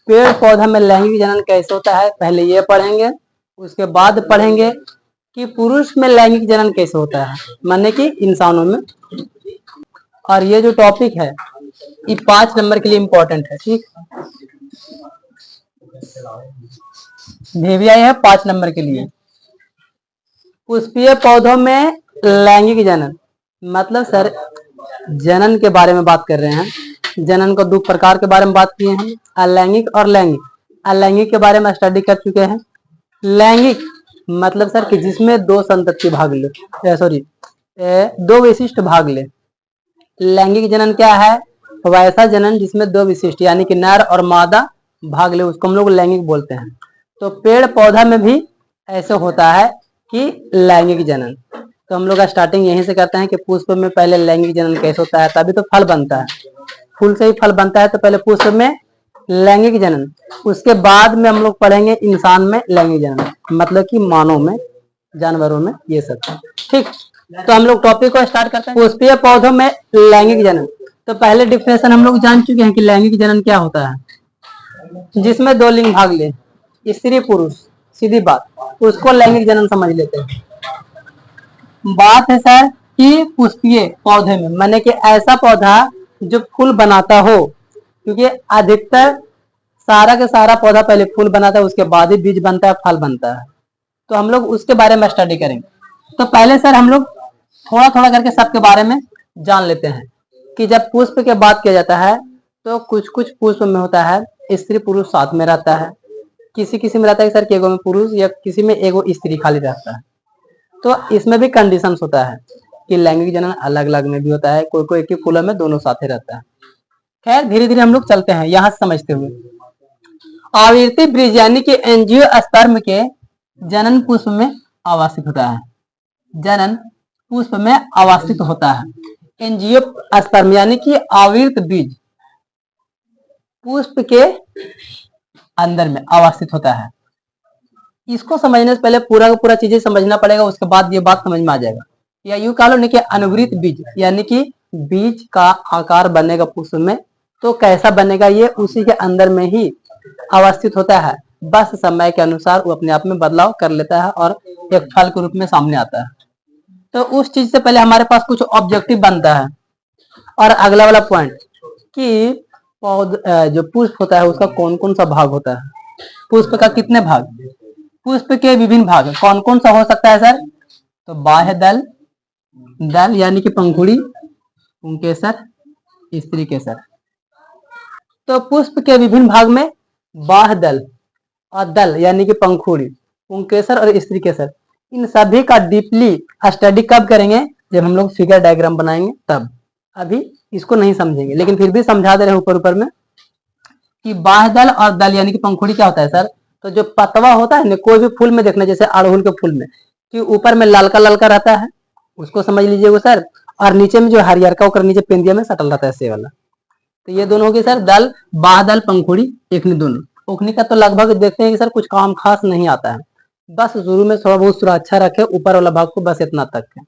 पेड़ पौधा में लैंगिक जनन कैसे होता है, पहले ये पढ़ेंगे। उसके बाद पढ़ेंगे कि पुरुष में लैंगिक जनन कैसे होता है, माने कि इंसानों में। और ये जो टॉपिक है ये 5 नंबर के लिए इम्पोर्टेंट है, ठीक। ये भी आई है 5 नंबर के लिए। पुष्पीय पौधों में लैंगिक जनन मतलब सर जनन के बारे में बात कर रहे हैं। जनन को 2 प्रकार के बारे में बात किए हैं, अलैंगिक और लैंगिक। अलैंगिक के बारे में स्टडी कर चुके हैं। लैंगिक मतलब सर कि जिसमें 2 संतति भाग ले, सॉरी 2 विशिष्ट भाग ले। लैंगिक जनन क्या है, वैसा जनन जिसमें 2 विशिष्ट यानी कि नर और मादा भाग ले, उसको हम लोग लैंगिक बोलते हैं। तो पेड़ पौधा में भी ऐसे होता है कि लैंगिक जनन। तो हम लोग स्टार्टिंग यहीं से करते हैं कि पुष्प में पहले लैंगिक जनन कैसे होता है, तभी तो फल बनता है। फूल से ही फल बनता है, तो पहले पुष्प में लैंगिक जनन, उसके बाद में हम लोग पढ़ेंगे इंसान में लैंगिक जनन, मतलब कि मानव में, जानवरों में, ये सब, ठीक। तो हम लोग टॉपिक को स्टार्ट करते हैं। पुष्पीय पौधों में लैंगिक जनन। तो पहले डिफिनेशन हम लोग जान चुके हैं कि लैंगिक जनन क्या होता है, जिसमें 2 लिंग भाग ले, स्त्री पुरुष, सीधी बात, उसको लैंगिक जनन समझ लेते हैं। बात है सर कि पुष्पीय पौधे में माने कि ऐसा पौधा जो फूल बनाता हो, क्योंकि अधिकतर सारा के सारा पौधा पहले फूल बनाता है, उसके बाद ही बीज बनता है, फल बनता है। तो हम लोग उसके बारे में स्टडी करेंगे। तो पहले सर हम लोग थोड़ा थोड़ा करके सबके बारे में जान लेते हैं कि जब पुष्प की बात किया जाता है तो कुछ कुछ पुष्प में होता है स्त्री पुरुष साथ में रहता है, किसी किसी में रहता है सर कि एगो में पुरुष या किसी में एगो स्त्री खाली रहता है। तो इसमें भी कंडीशंस होता है कि लैंगिक जनन अलग अलग में भी होता है, कोई कोई एक ही फूलों में दोनों साथ ही रहता है। खैर धीरे धीरे हम लोग चलते हैं यहाँ से समझते हुए। आवृत्ति बीज यानी कि एंजियोस्पर्म के जनन पुष्प में आवासित होता है। जनन पुष्प में आवासित होता है। एंजियोस्पर्म यानी कि आवृत बीज पुष्प के अंदर में आवासित होता है। इसको समझने से पहले पूरा का पूरा चीजें समझना पड़ेगा, उसके बाद ये बात समझ में आ जाएगा। या यूं कह लो नहीं कि अनुवृत बीज यानी कि बीज का आकार बनेगा पुष्प में, तो कैसा बनेगा ये उसी के अंदर में ही अवस्थित होता है। बस समय के अनुसार वो अपने आप में बदलाव कर लेता है और एक फल के रूप में सामने आता है। तो उस चीज से पहले हमारे पास कुछ ऑब्जेक्टिव बनता है। और अगला वाला पॉइंट कि जो पुष्प होता है उसका कौन कौन सा भाग होता है, पुष्प का कितने भाग, पुष्प के विभिन्न भाग कौन कौन सा हो सकता है सर। तो बाह्य दल, दल यानी कि पंखुड़ी, पुंकेसर, स्त्री केसर। तो पुष्प के विभिन्न भाग में बाह्य दल और दल यानी कि पंखुड़ी, पुंकेसर और स्त्री केसर, इन सभी का डीपली स्टडी कब करेंगे, जब हम लोग फिगर डायग्राम बनाएंगे तब। अभी इसको नहीं समझेंगे, लेकिन फिर भी समझा दे रहे हैं ऊपर ऊपर में कि बाह्य दल और दल यानी कि पंखुड़ी क्या होता है सर। तो जो पतवा होता है ना, कोई भी फूल में देखना, जैसे अड़हुल के फूल में कि ऊपर में ललका ललका रहता है, उसको समझ लीजिएगा सर। और नीचे में जो हरियर का ऊपर नीचे पेंदिया में सटल रहता है ऐसे वाला। तो ये दोनों होगी सर दल, बाह्य दल, पंखुड़ी, एखनी दोनों। ओखनी का तो लगभग देखते हैं कि सर कुछ काम खास नहीं आता है, बस शुरू में थोड़ा बहुत सुरक्षा रखे ऊपर वाला भाग को, बस इतना तक है।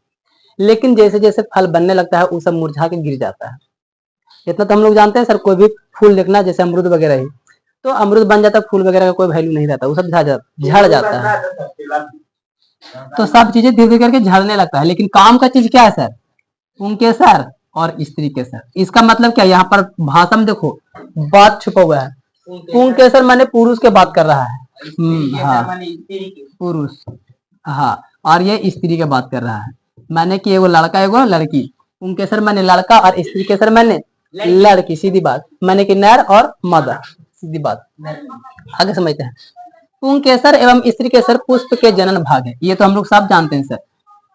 लेकिन जैसे जैसे फल बनने लगता है वो सब मुरझा के गिर जाता है। इतना तो हम लोग जानते हैं सर, कोई भी फूल देखना जैसे अमरूद वगैरह ही, तो अमरूद बन जाता है, फूल वगैरह का कोई वैल्यू नहीं रहता, वो सब झड़ जाता है। तो सब चीजें धीरे धीरे करके झड़ने लगता है। लेकिन काम का चीज क्या है सर, पुंकेसर और स्त्री केसर। इसका मतलब क्या, यहाँ पर भाषा में देखो बात छुपा हुआ है। पुंकेसर माने पुरुष के बात कर रहा है, हाँ पुरुष, हाँ, और ये स्त्री के बात कर रहा है, माने कि एगो लड़का एगो लड़की। पुंकेसर माने लड़का और स्त्री केसर माने लड़की, सीधी बात, माने कि नर और मादा, सीधी बात। आगे समझते हैं। पुंकेसर एवं स्त्री केसर पुष्प के जनन भाग है, ये तो हम लोग सब जानते हैं सर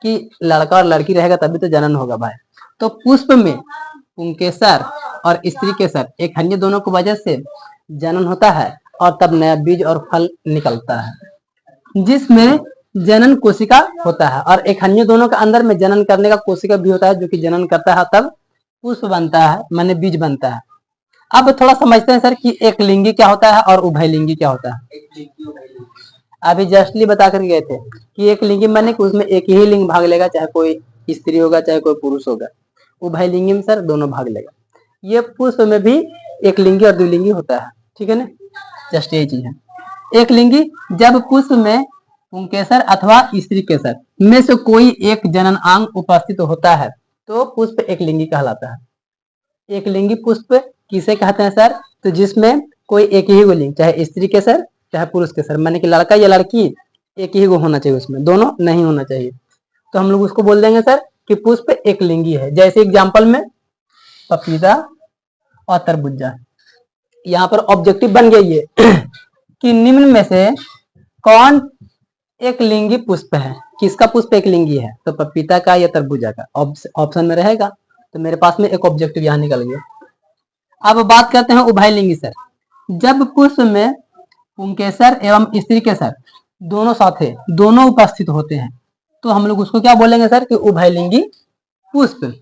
कि लड़का और लड़की रहेगा तभी तो जनन होगा भाई। तो पुष्प में पुंकेसर और स्त्री केसर एक अन्य दोनों की वजह से जनन होता है और तब नया बीज और फल निकलता है, जिसमें जनन कोशिका होता है। और एक अन्य दोनों के अंदर में जनन करने का कोशिका भी होता है जो कि जनन करता है, तब पुष्प बनता है, माने बीज बनता है। अब थोड़ा समझते हैं सर कि एक लिंगी क्या होता है और उभयलिंगी क्या होता है। अभी जस्टली बता कर गए थे कि एक लिंगी माने कि उसमें एक ही लिंग भाग लेगा, चाहे कोई स्त्री होगा चाहे कोई पुरुष होगा। उभयलिंगी में सर दोनों भाग लेगा। ये पुष्प में भी एक लिंगी और द्विलिंगी होता है, ठीक है ना। जस्ट यही चीज है। एक लिंगी, जब पुष्प में पुंकेसर अथवा स्त्री केसर में से कोई एक जनन अंग उपस्थित होता है तो पुष्प एक लिंगी कहलाता है। एक लिंगी पुष्प किसे कहते हैं सर? तो जिसमें कोई एक ही को लिंग, चाहे स्त्री केसर चाहे पुरुष केसर, माने कि लड़का या लड़की एक ही को होना चाहिए, उसमें दोनों नहीं होना चाहिए, तो हम लोग उसको बोल देंगे सर कि पुष्प एक लिंगी है। जैसे एग्जाम्पल में पपीता और तरबूजा। यहाँ पर ऑब्जेक्टिव बन गया ये कि निम्न में से कौन एक लिंगी पुष्प है? किसका पुष्प एक लिंगी है? तो पपीता का या तरबूजा का ऑप्शन में रहेगा। तो मेरे पास में एक ऑब्जेक्टिव यहाँ निकल गया। अब बात करते हैं उभयलिंगी सर। जब पुष्प में पुंकेसर एवं स्त्री केसर दोनों साथे दोनों उपस्थित होते हैं तो हम लोग उसको क्या बोलेंगे सर कि उभयलिंगी पुष्प।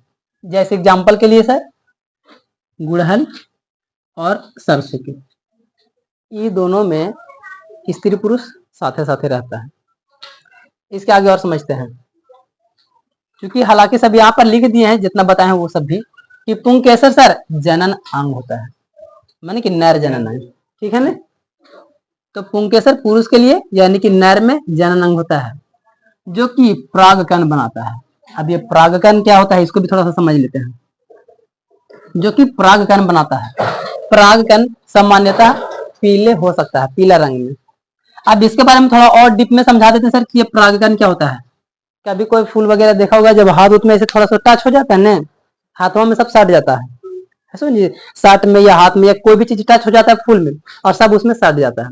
जैसे एग्जाम्पल के लिए सर गुड़हल और सरसों के, ये दोनों में स्त्री पुरुष साथे साथे रहता है। इसके आगे और समझते हैं, क्योंकि हालांकि सब यहाँ पर लिख दिए हैं, जितना बताए हैं वो सब भी, कि पुंकेसर सर जनन अंग होता है, माने कि नर जनन अंग, ठीक है ना। तो पुंकेसर पुरुष के लिए यानी कि नर में जनन अंग होता है जो कि परागकण बनाता है। अब ये परागकण क्या होता है इसको भी थोड़ा सा समझ लेते हैं। जो कि परागकण बनाता है, परागकण सामान्यतः पीले हो सकता है, पीला रंग में। अब इसके बारे में थोड़ा और डीप में समझा देते हैं सर कि ये परागकण क्या होता है। कभी कोई फूल वगैरह देखा होगा, जब हाथ उत में ऐसे थोड़ा सा टच हो जाता है ना, हाथों में सब सट जाता है, समझिए, साट में या हाथ में या कोई भी चीज टच हो जाता है फूल में और सब उसमें सट जाता है,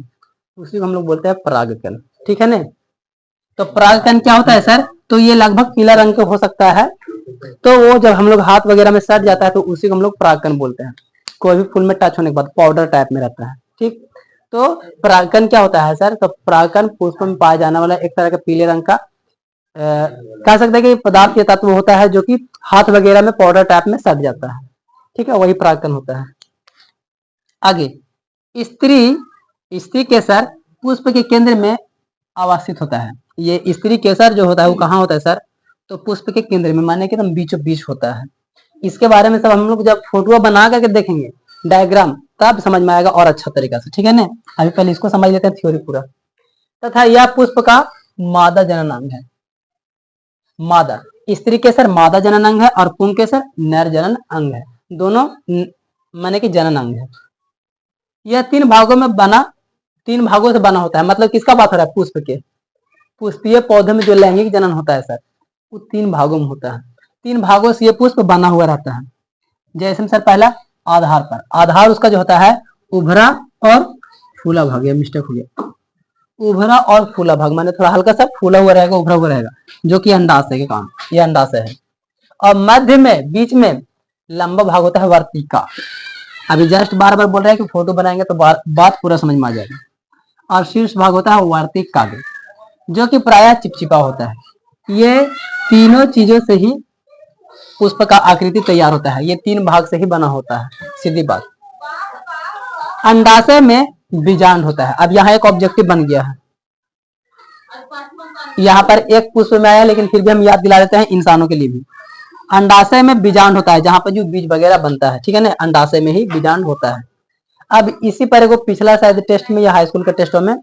उसी को हम लोग बोलते हैं परागकण, ठीक है ना। तो परागकण क्या होता है सर? तो ये लगभग पीला रंग का हो सकता है, तो वो जब हम लोग हाथ वगैरह में सट जाता है तो उसी को हम लोग परागकण बोलते हैं। कोई भी फूल में टच होने के बाद पाउडर टाइप में रहता है, ठीक। तो परागकण क्या होता है सर? तो परागकण पुष्प में पाया जाने वाला एक तरह का पीले रंग का कह सकते हैं कि पदार्थ या तत्व होता है जो कि हाथ वगैरह में पाउडर टाइप में सट जाता है, ठीक है, वही परागकण होता है। आगे स्त्री केसर पुष्प के केंद्र में अवस्थित होता है। ये स्त्री केसर जो होता है वो कहाँ होता है सर? तो पुष्प के केंद्र में, माने कि एकदम बीचों बीच होता है। इसके बारे में सब हम लोग जब फोटो बना करके देखेंगे डायग्राम तब समझ में आएगा और अच्छा तरीका से, ठीक है ना। अभी पहले इसको समझ लेते हैं थ्योरी पूरा। तथा यह पुष्प का मादा जनन अंग है। मादा स्त्री केसर मादा जनन अंग है और पुंकेसर नर जनन अंग है, दोनों माने कि जनन अंग है। यह तीन भागों से बना होता है। मतलब किसका बात हो रहा है? पुष्प के। पुष्पीय पौधे में जो लैंगिक जनन होता है सर वो 3 भागों में होता है। 3 भागों से ये पुष्प बना हुआ रहता है। जैसे सर पहला आधार पर, आधार उसका जो होता है उभरा और फूला भाग, या मिस्टेक हो गया, उभरा और फूला भाग माने थोड़ा हल्का सा फूला हुआ रहेगा, उभरा हुआ रहेगा, जो कि अंडाशय के काम, ये अंडाशय है। और मध्य में बीच में लंबा भाग होता है वर्तिका। अभी जस्ट बार बार बोल रहे हैं कि फोटो बनाएंगे तो बात पूरा समझ में आ जाएगा। और शीर्ष भाग होता है वार्तिक काव्य, जो कि प्रायः चिपचिपा होता है। ये तीनों चीजों से ही पुष्प का आकृति तैयार होता है, ये 3 भाग से ही बना होता है, सीधी बात। अंडाशय में बीजांड होता है। अब यहाँ एक ऑब्जेक्टिव बन गया है, यहाँ पर एक पुष्प में आया लेकिन फिर भी हम याद दिला देते हैं इंसानों के लिए भी। अंडाशय में बीजांड होता है, जहां पर जो बीज वगैरह बनता है, ठीक है ना, अंडाशय में ही बीजांड होता है। अब इसी पर को पिछला शायद टेस्ट में या हाई स्कूल के टेस्टों में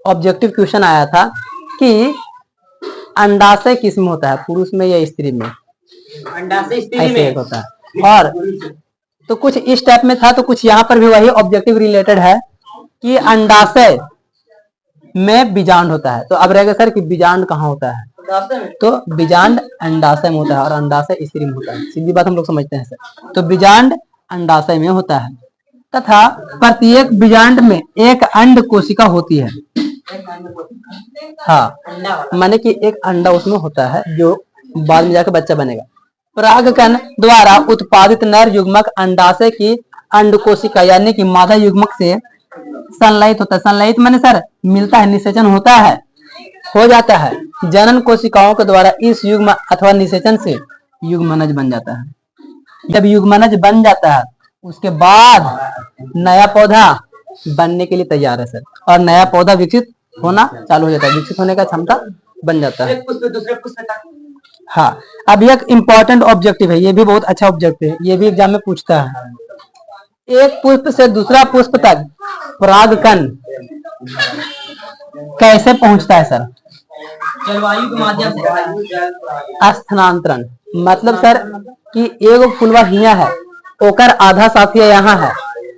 ऑब्जेक्टिव क्वेश्चन आया था कि अंडाशय किस में होता है, पुरुष में या स्त्री में? अंडाशय स्त्री में होता है। और तो कुछ इस टाइप में था, तो कुछ यहाँ पर भी वही ऑब्जेक्टिव रिलेटेड है कि अंडाशय में बीजांड होता है। तो अब रहेगा सर कि बीजांड कहाँ होता है? तो बीजांड अंडाशय में होता है और अंडाशय स्त्री में होता है, सीधी बात हम लोग समझते हैं सर। तो बीजांड अंडाशय में होता है तथा प्रत्येक बीजांड में एक अंड कोशिका होती है। हाँ, माने कि एक अंडा उसमें होता है जो बाद में जाकर बच्चा बनेगा। परागकण द्वारा उत्पादित नर युग्मक अंडाशय की अंड कोशिका यानी कि मादा युग्मक से संलयित होता है। संलयित माने सर मिलता है, निषेचन होता है, हो जाता है। जनन कोशिकाओं के द्वारा इस युग्म अथवा निषेचन से युग्मनज बन जाता है। जब युग्मनज बन जाता है उसके बाद नया पौधा बनने के लिए तैयार है सर, और नया पौधा विकसित होना चालू हो जाता है, विकसित होने का क्षमता बन जाता है। हाँ, अब एक इम्पोर्टेंट ऑब्जेक्टिव है, ये भी बहुत अच्छा ऑब्जेक्टिव है, ये भी एग्जाम में पूछता है एक पुष्प से दूसरा पुष्प तक परागकण कैसे पहुंचता है सर? जलवायु के माध्यम से। स्थानांतरण मतलब सर कि एगो फुलवा हिया है, ओकर आधा साथिया यहाँ है,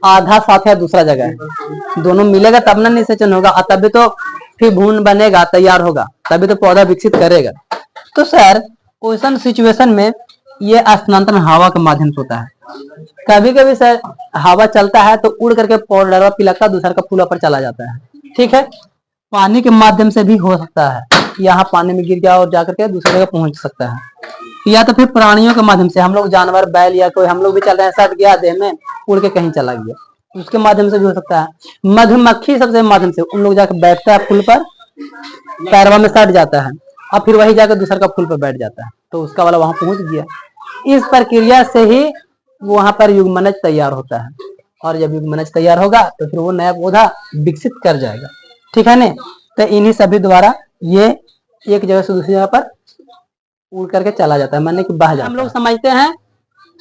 आधा साथिया दूसरा जगह है, दोनों मिलेगा तब ना निषेचन होगा, और तभी तो फिर भ्रूण बनेगा, तैयार होगा, तभी तो पौधा विकसित करेगा। तो सर क्वेश्चन सिचुएशन में ये स्थानांतरण हवा के माध्यम से होता है। कभी कभी सर हवा चलता है तो उड़ करके पौधा पिलकता दूसरा का फूला पर चला जाता है, ठीक है। पानी के माध्यम से भी हो सकता है, यहाँ पानी में गिर गया और जाकर के दूसरी जगह पहुंच सकता है, या तो फिर प्राणियों के माध्यम से, हम लोग जानवर बैल या कोई हम लोग भी चल रहे हैं, सट गया देह में, उड़ के कहीं चला गया, उसके माध्यम से भी हो सकता है। मधुमक्खी सबसे माध्यम से उन लोग जाकर बैठता है फूल पर, पैरवा में सट जाता है और फिर वही जाकर दूसरा का फूल पर बैठ जाता है, तो उसका वाला वहां पहुंच गया। इस प्रक्रिया से ही वहां पर युग्मनज तैयार होता है, और जब युग्मनज तैयार होगा तो फिर वो नया पौधा विकसित कर जाएगा, ठीक है ना। तो इन्हीं सभी द्वारा ये एक जगह से दूसरी जगह पर उड़ करके चला जाता है, माने कि बह जाता है। हम लोग समझते हैं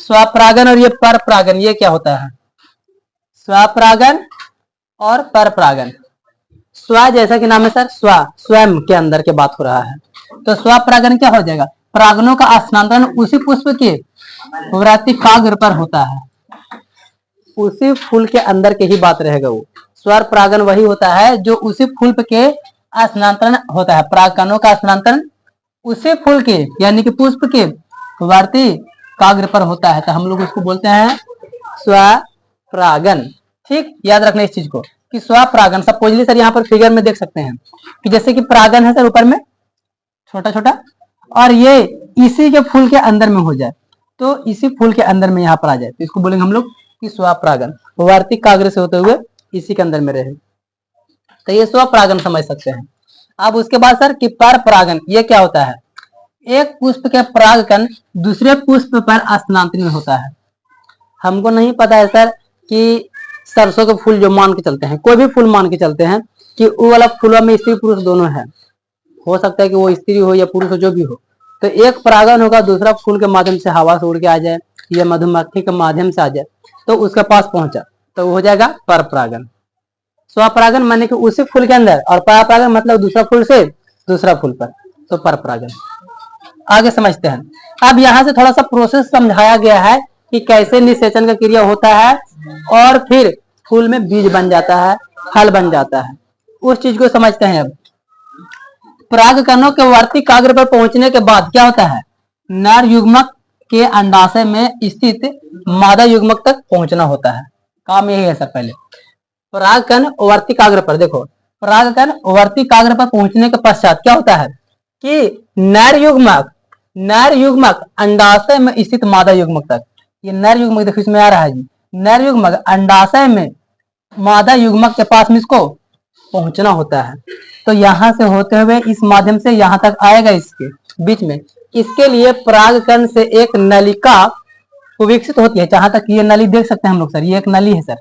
स्वपरागन और ये परपरागन, ये क्या होता है? स्वपरागन और परपरागन। स्व जैसा कि नाम है सर, स्व स्वयं के अंदर के बात हो रहा है, तो स्वपरागन क्या हो जाएगा? परागनों का स्थानांतरण उसी पुष्प के व्रातिकाग्र पर होता है, उसी फूल के अंदर के ही बात रहेगा वो। स्वर परागन वही होता है जो उसी फूल के स्थानांतरण होता है, परागकणों का स्थानांतरण उसी फूल के यानी कि पुष्प के वार्तिकाग्र पर होता है, तो हम लोग उसको बोलते हैं स्वपरागन। ठीक, याद रखना इस चीज को कि स्वपरागन। सपोजली सर यहाँ पर फिगर में देख सकते हैं कि जैसे कि परागन है सर ऊपर में छोटा छोटा, और ये इसी के फूल के अंदर में हो जाए, तो इसी फूल के अंदर में यहाँ पर आ जाए, तो इसको बोलेंगे हम लोग कि स्वपरागन, वार्तिकाग्र से होते हुए इसी के अंदर में रहे, तो ये स्वपरागन समझ सकते हैं। अब उसके बाद सर कि परपरागन, ये क्या होता है? एक पुष्प के परागकण दूसरे पुष्प पर स्थानांतरित होता है। हमको नहीं पता है सर कि सरसों के फूल जो मान के चलते हैं, कोई भी फूल मान के चलते हैं कि वो वाला फूलवा में स्त्री पुरुष दोनों है, हो सकता है कि वो स्त्री हो या पुरुष हो, जो भी हो, तो एक परागन होगा, दूसरा फूल के माध्यम से हवा से उड़ के आ जाए या मधुमक्खी के माध्यम से आ जाए, तो उसके पास पहुंचा, तो वो हो जाएगा परपरागन। स्वपरागन माने कि उसी फूल के अंदर, और परपरागन मतलब दूसरा फूल से दूसरा फूल पर, तो परपरागन। आगे समझते हैं। अब यहाँ से थोड़ा सा प्रोसेस समझाया गया है कि कैसे निषेचन का क्रिया होता है और फिर फूल में बीज बन जाता है, फल बन जाता है, उस चीज को समझते हैं। अब परागकणों के वर्तिकाग्र पर पहुंचने के बाद क्या होता है? नर युग्मक के अंडाशय में स्थित मादा युग्मक तक पहुंचना होता है। काम यही है सर। पहले परागकण वर्तिकाग्र पर, देखो परागकण वर्तिकाग्र पर पहुंचने के पश्चात क्या होता है कि नर युग्मक अंडाशय में स्थित मादा युग्मक तक, ये नर युग्मक देखो इसमें आ रहा है जी, नर युग्मक अंडाशय में मादा युग्मक के पास में इसको पहुंचना होता है, तो यहां से होते हुए इस माध्यम से यहां तक आएगा, इसके बीच में। इसके लिए परागकण से एक नलिका विकसित होती है, जहां तक ये नली देख सकते हैं हम लोग सर, ये एक नली है सर,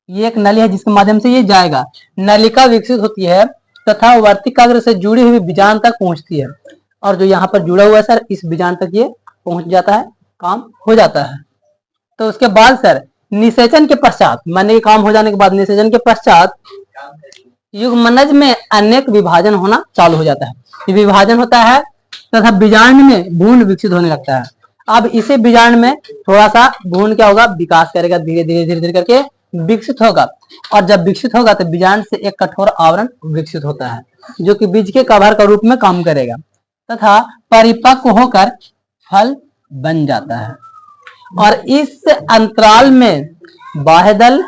ये एक नली है जिसके माध्यम से ये जाएगा, नलिका विकसित होती है तथा वर्तिकाग्र से जुड़ी हुई बीजांड तक पहुंचती है, और जो यहाँ पर जुड़ा हुआ है सर इस बीजांड तक ये पहुंच जाता है, काम हो जाता है। तो उसके बाद सर निषेचन के पश्चात, माने काम हो जाने के बाद निषेचन के पश्चात युग्मनज में अनेक विभाजन होना चालू हो जाता है। विभाजन होता है तथा बीजांड में भ्रूण विकसित होने लगता है। अब इसे बीजांड में थोड़ा सा भ्रूण क्या होगा, विकास करेगा, धीरे धीरे धीरे धीरे करके विकसित होगा, और जब विकसित होगा तो बीजांड से एक कठोर आवरण विकसित होता है जो कि बीज के कवर का रूप में काम करेगा तथा परिपक्व होकर फल बन जाता है। और इस अंतराल में बाह्यदल,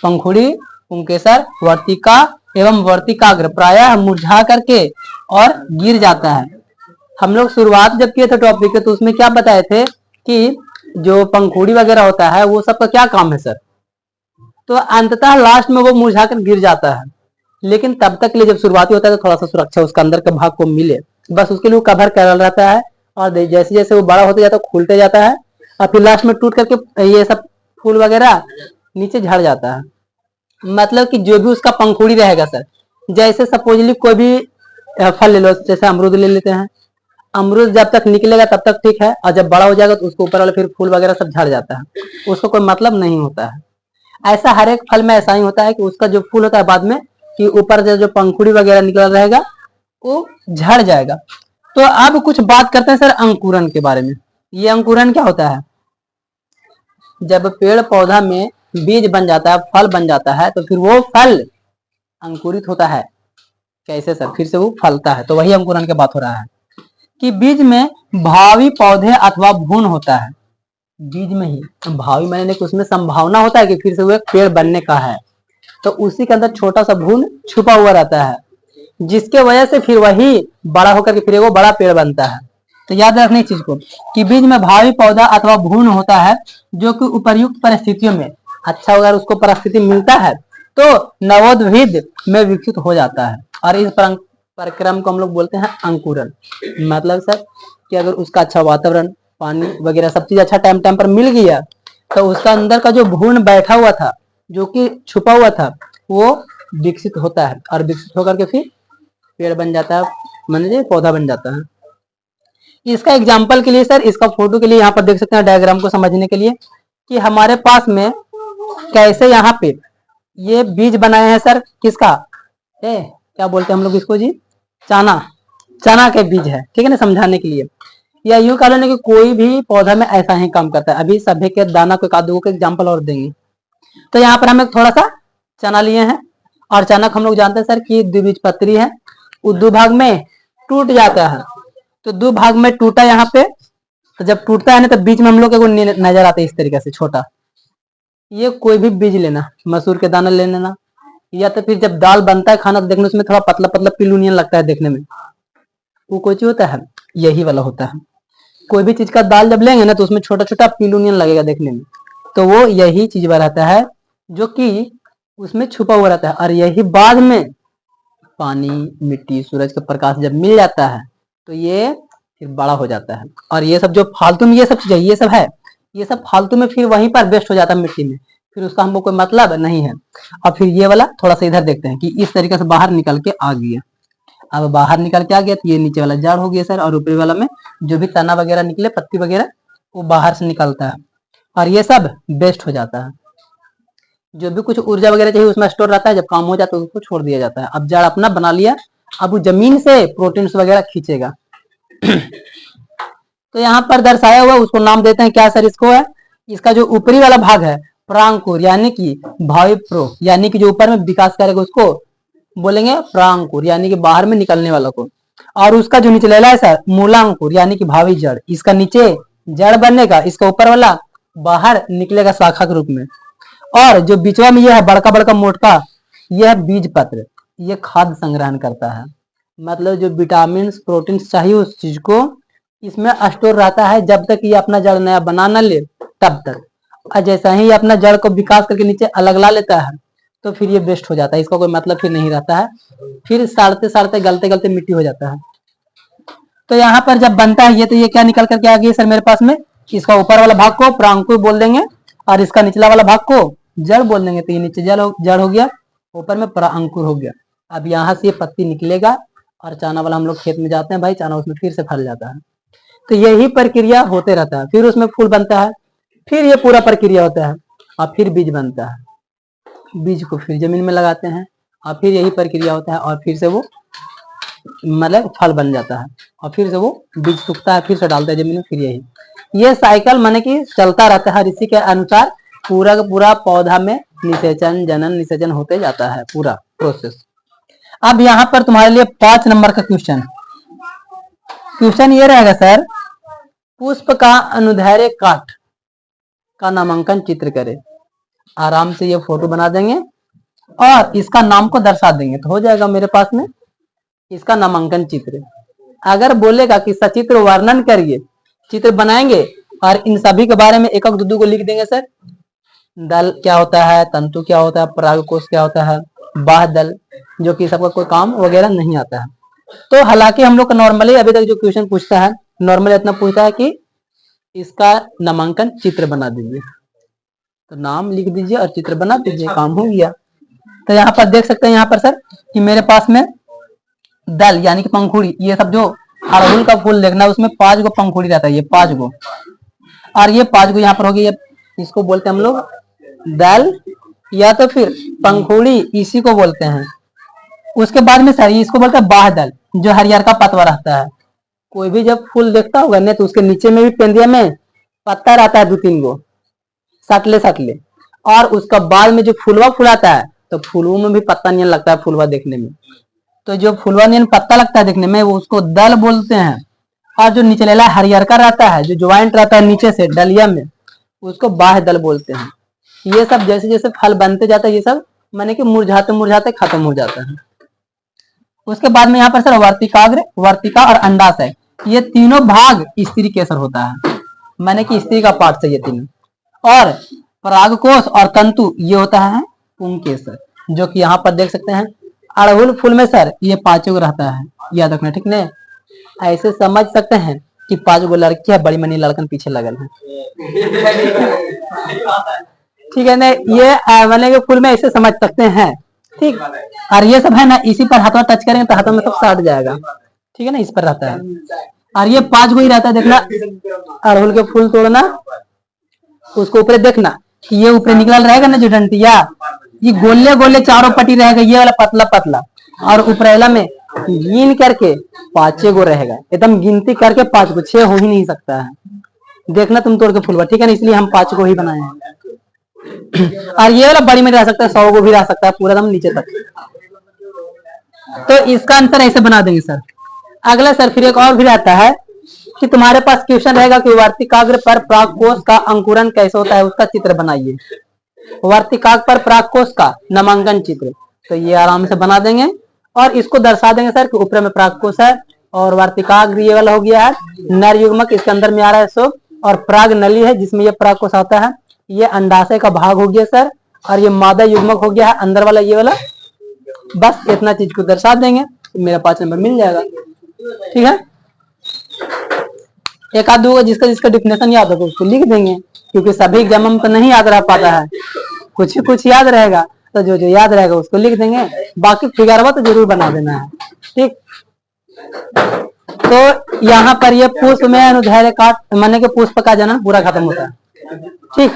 पंखुड़ी, पुंकेसर, वर्तिका एवं वर्तिकाग्र प्रायः मुरझा करके और गिर जाता है। हम लोग शुरुआत जब किए थे टॉपिक के, तो उसमें क्या बताए थे कि जो पंखुड़ी वगैरह होता है वो सबका क्या काम है सर, तो अंततः लास्ट में वो मुरझा कर गिर जाता है, लेकिन तब तक के लिए जब शुरुआती होता है तो थोड़ा सा सुरक्षा उसका अंदर के भाग को मिले, बस उसके लिए वो कवर कर रहता है, और जैसे जैसे वो बड़ा होते जाता है खुलते जाता है, और फिर लास्ट में टूट करके ये सब फूल वगैरह नीचे झड़ जाता है। मतलब कि जो भी उसका पंखुड़ी रहेगा सर, जैसे सपोजली कोई भी फल ले लो, जैसे अमरूद ले लेते हैं, अमरूद जब तक निकलेगा तब तक ठीक है, और जब बड़ा हो जाएगा तो उसको ऊपर वाला फिर फूल वगैरह सब झड़ जाता है, उसको कोई मतलब नहीं होता है। ऐसा हर एक फल में ऐसा ही होता है कि उसका जो फूल होता है बाद में कि ऊपर से जो पंखुड़ी वगैरह निकल रहेगा वो झड़ जाएगा। तो अब कुछ बात करते हैं सर अंकुरन के बारे में। ये अंकुरन क्या होता है? जब पेड़ पौधा में बीज बन जाता है, फल बन जाता है, तो फिर वो फल अंकुरित होता है। कैसे सर? फिर से वो फलता है, तो वही अंकुरन की बात हो रहा है कि बीज में भावी पौधे अथवा भ्रूण होता है। बीज में ही भावी माने कि उसमें संभावना होता है कि फिर से वो एक पेड़ बनने का है, तो उसी के अंदर छोटा सा भ्रूण छुपा हुआ रहता है, जिसके वजह से फिर वही बड़ा होकर के फिर वो बड़ा पेड़ बनता है। तो याद रखने इस चीज को कि बीज में भावी पौधा अथवा भ्रूण होता है जो कि उपर्युक्त परिस्थितियों में, अच्छा अगर उसको परिस्थिति मिलता है तो नवोद्भिद में विकसित हो जाता है। और इस प्रक्रम को हम लोग बोलते हैं अंकुरन। मतलब सर कि अगर उसका अच्छा वातावरण, पानी वगैरह सब चीज अच्छा टाइम टाइम पर मिल गया तो उसका अंदर का जो भ्रूण बैठा हुआ था, जो कि छुपा हुआ था, वो विकसित होता है और विकसित होकर के फिर पेड़ बन जाता है, माने पौधा बन जाता है। इसका एग्जाम्पल के लिए सर, इसका फोटो के लिए यहाँ पर देख सकते हैं डायग्राम को समझने के लिए कि हमारे पास में कैसे यहाँ पे ये बीज बनाए हैं सर। किसका? क्या बोलते हैं हम लोग इसको जी? चना। चना के बीज है, ठीक है ना, समझाने के लिए। या यूं कह लेना कि कोई भी पौधा में ऐसा ही काम करता है। अभी सभी के दाना को कादू के एग्जाम्पल और देंगे। तो यहाँ पर हम एक थोड़ा सा चना लिए हैं, और चना को हम लोग जानते हैं सर कि द्विबीजपत्री है, वो दो भाग में टूट जाता है। तो दो भाग में टूटा यहाँ पे, तो जब टूटता है ना तो बीच में हम लोग को नजर आता है इस तरीके से छोटा। ये कोई भी बीज लेना, मसूर के दाना ले लेना, या तो फिर जब दाल बनता है खाना तो देखने उसमें थोड़ा पतला पतला पिलूनियन लगता है देखने में, वो कोई चीज होता है, यही वाला होता है। कोई भी चीज का दाल जब लेंगे ना तो उसमें छोटा छोटा पिलूनियन लगेगा देखने में, तो वो यही चीज रहता है जो कि उसमें छुपा हुआ रहता है। और यही बाद में पानी, मिट्टी, सूरज का प्रकाश जब मिल जाता है तो ये फिर बड़ा हो जाता है। और ये सब जो फालतू में ये सब चीजें ये सब है, ये सब फालतू में फिर वहीं पर वेस्ट हो जाता है मिट्टी में, फिर उसका हमको कोई मतलब नहीं है। और फिर ये वाला थोड़ा सा इधर देखते हैं कि इस तरीके से बाहर निकल के आ गया। अब बाहर निकल के आ गया तो ये नीचे वाला जड़ हो गया सर, और ऊपरी वाला में जो भी तना वगैरह निकले, पत्ती वगैरह, वो बाहर से निकलता है और ये सब वेस्ट हो जाता है। जो भी कुछ ऊर्जा वगैरह चाहिए उसमें स्टोर रहता है, जब काम हो जाता है उसको छोड़ दिया जाता है। अब जड़ अपना बना लिया, अब वो जमीन से प्रोटीन्स वगैरह खींचेगा। तो यहाँ पर दर्शाया हुआ उसको नाम देते हैं क्या सर? इसको है, इसका जो ऊपरी वाला भाग है प्रांकुर, यानी कि भावी प्रो, यानी कि जो ऊपर में विकास करेगा उसको बोलेंगे प्रांकुर, यानी कि बाहर में निकलने वाला को। और उसका जो निचलेला है सर मूलांकुर, यानी कि भावी जड़। इसका नीचे जड़ बनने का, इसका ऊपर वाला बाहर निकलेगा शाखा के रूप में। और जो बीचवा में यह है बड़का बड़का मोटका, यह बीज पत्र, ये खाद्य संग्रहण करता है। मतलब जो विटामिन प्रोटीन चाहिए उस चीज को इसमें स्टोर रहता है, जब तक ये अपना जड़ नया बना न ले तब तक। और जैसा ही अपना जड़ को विकास करके नीचे अलग ला लेता है तो फिर ये वेस्ट हो जाता है, इसका कोई मतलब फिर नहीं रहता है, फिर सड़ते सड़ते गलते गलते मिट्टी हो जाता है। तो यहाँ पर जब बनता है ये, तो ये क्या निकल करके आ गया सर मेरे पास में? इसका ऊपर वाला भाग को प्रांकुर बोल देंगे और इसका निचला वाला भाग को जड़ बोल देंगे। तो ये नीचे जड़ हो गया, ऊपर में प्रांकुर हो गया। अब यहाँ से ये पत्ती निकलेगा और चना वाला हम लोग खेत में जाते हैं भाई, चना उसमें फिर से फल जाता है। तो यही प्रक्रिया होते रहता है, फिर उसमें फूल बनता है, फिर ये पूरा प्रक्रिया होता है और फिर बीज बनता है। बीज को फिर जमीन में लगाते हैं और फिर यही प्रक्रिया होता है और फिर से वो मतलब फल बन जाता है और फिर से वो बीज सूखता है, फिर से डालते हैं जमीन में, फिर यही ये साइकिल माने कि चलता रहता है। इसी के अनुसार पूरा का पूरा पौधा में निषेचन, जनन, निषेचन होते जाता है पूरा प्रोसेस। अब यहाँ पर तुम्हारे लिए 5 नंबर का क्वेश्चन ये रहेगा सर, पुष्प का अनुदैर्ध्य काट का नामांकन चित्र करे। आराम से ये फोटो बना देंगे और इसका नाम को दर्शा देंगे तो हो जाएगा मेरे पास में इसका नामांकन चित्र। अगर बोलेगा कि सचित्र वर्णन करिए, चित्र बनाएंगे और इन सभी के बारे में एक एक दो को लिख देंगे सर। दल क्या होता है, तंतु क्या होता है, परागकोश क्या होता है, बाह्य दल, जो कि सबका कोई काम वगैरह नहीं आता है। तो हालांकि हम लोग का नॉर्मली अभी तक जो क्वेश्चन पूछता है नॉर्मली इतना पूछता है कि इसका नामांकन चित्र बना दीजिए, तो नाम लिख दीजिए और चित्र बना दीजिए, काम हो गया। तो यहाँ पर देख सकते हैं यहाँ पर सर कि मेरे पास में दल यानी कि पंखुड़ी, ये सब जो अड़हुल का फूल देखना है उसमें 5 गो पंखुड़ी रहता है, ये 5 गो, और ये 5 गो यहाँ पर हो गई। इसको बोलते हैं हम लोग दल या तो फिर पंखुड़ी, इसी को बोलते हैं। उसके बाद में सर इसको बोलते हैं बाह्यदल, जो हरियर का पतवा रहता है। कोई भी जब फूल देखता होगा ना तो उसके नीचे में भी पेंदिया में पत्ता रहता है 2-3 गो सटले सटले, और उसका बाद में जो फुलवा फुलाता है तो फूलों में भी पत्ता नियन लगता है फुलवा देखने में। तो जो फुलवा नियन पत्ता लगता है देखने में वो उसको दल बोलते हैं। और जो निचलेला हरियर का रहता है, जो ज्वाइंट रहता है नीचे से डलिया में, उसको बाह्य दल बोलते हैं। ये सब जैसे जैसे फल बनते जाता है ये सब माने कि मुरझाते मुरझाते खत्म हो जाता है। उसके बाद में यहाँ पर सर वर्तिकाग्र, वर्तिका और अंडाशय, ये तीनों भाग स्त्री केसर होता है, माने कि स्त्री का पार्ट से ये तीनों। और परागकोश और तंतु ये होता है पुंकेसर, जो कि यहाँ पर देख सकते हैं। अड़हुल फूल में सर ये 5 गो रहता है, याद रखना ठीक है। ऐसे समझ सकते हैं कि 5 गो लड़की है, बड़ी मनी लड़कन पीछे लगल है, ठीक है ना। ये वाले के फूल में ऐसे समझ सकते हैं, ठीक। और ये सब है ना, इसी पर हाथों टच करेंगे तो हाथों में सब साट जाएगा, ठीक है ना, इस पर रहता है। और ये 5 गो ही रहता है, देखना अड़हुल के फूल तोड़ना, उसको ऊपर देखना कि ये ऊपर निकल रहेगा ना जो डंटिया, ये गोले गोले चारों पट्टी रहेगा, ये वाला पतला पतला, और ऊपरेला में गिन करके 5 गो रहेगा, एकदम गिनती करके 5 गो, 6 हो ही नहीं सकता है। देखना तुम तोड़ के फूलवा, ठीक है ना, इसलिए हम 5 गो ही बनाए हैं। और ये वाला बड़ी में रह सकता है, 100 गो भी रह सकता है, पूरा दम नीचे तक। तो इसका आंसर ऐसे बना देंगे सर। अगला सर फिर एक और भी रहता है कि तुम्हारे पास क्वेश्चन रहेगा कि वर्तिकाग्र पर परागकोश का अंकुरन कैसे होता है, उसका चित्र बनाइए। वर्तिकाग्र पर परागकोश का नामांकन चित्र, तो ये आराम से बना देंगे और इसको दर्शा देंगे सर कि ऊपर में परागकोश है और वर्तिकाग्र ये वाला हो गया है नर युग्मक, इसके अंदर में आ रहा है शुभ, और पराग नली है जिसमें ये परागकोश आता है, ये अंडाशय का भाग हो गया सर, और ये मादा युग्मक हो गया है अंदर वाला ये वाला। बस इतना चीज को दर्शा देंगे तो मेरा 5 नंबर मिल जाएगा, ठीक है। एक आध दो जिसका जिसका डिफिनेशन याद हो तो उसको लिख देंगे, क्योंकि सभी एग्जाम में तो नहीं याद रह पाता है, कुछ याद रहेगा, तो जो जो याद रहेगा उसको लिख देंगे, बाकी फिगरवा तो जरूर बना देना है, ठीक। तो यहाँ पर ये पुष्प में अनुदैर्घ्य काट माने के पुष्प का जनन पूरा खत्म होता है, ठीक।